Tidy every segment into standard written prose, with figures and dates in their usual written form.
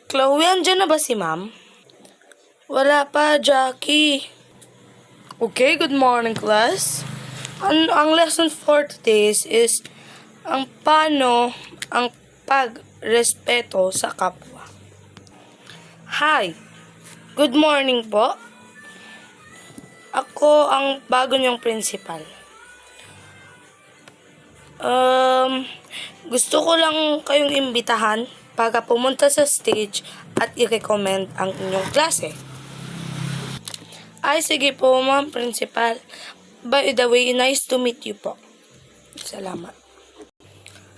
Chloe, andyan na ba si ma'am? Wala pa, Jackie. Okay, good morning, class. Ang lesson for today is ang paano ang pagrespeto sa kapwa. Hi, good morning po. Ako ang bago niyong principal. Gusto ko lang kayong imbitahan para pumunta sa stage at i-recommend ang inyong klase. Ay, sige po, ma'am, principal. By the way, nice to meet you po. Salamat.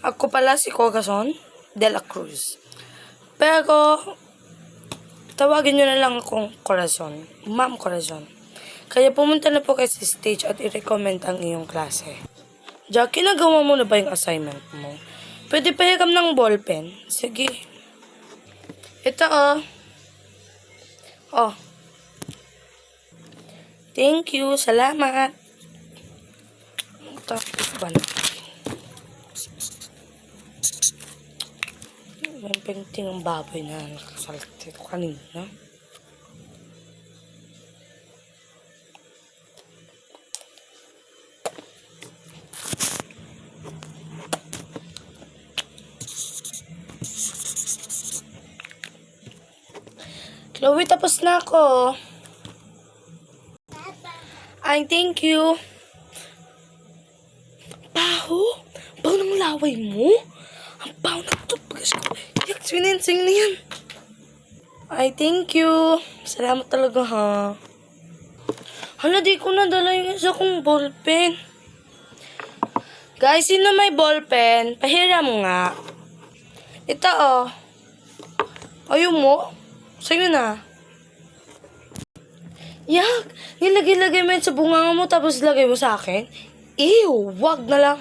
Ako pala si Corazon de la Cruz. Pero, tawagin nyo na lang akong Corazon. Ma'am Corazon. Kaya pumunta na po kayo sa stage at i-recommend ang iyong klase. Jackie, nagawa mo na ba yung assignment mo? Pwede pa hiram ng ballpen? Sige. Ito, oh. Oh. Thank you. Salamat. Tapos ba na? Yung painting ng baboy na nakasalit ko kanina. Chloe, tapos na ako. Ay, thank you. Baho? Baho ng laway mo? Ang baho ng toothbrush ko. Yak, sininsing na yan. Ay, thank you. Salamat talaga, ha. Hala, di ko nadala yung isa kong ballpen. Guys, sino may ballpen? Pahiram nga. Ito, oh. Ayaw mo? Sa'yo na. Yak, nilagay-lagay mo yan sa bunganga mo tapos lagay mo sa akin? Ew, wag na lang.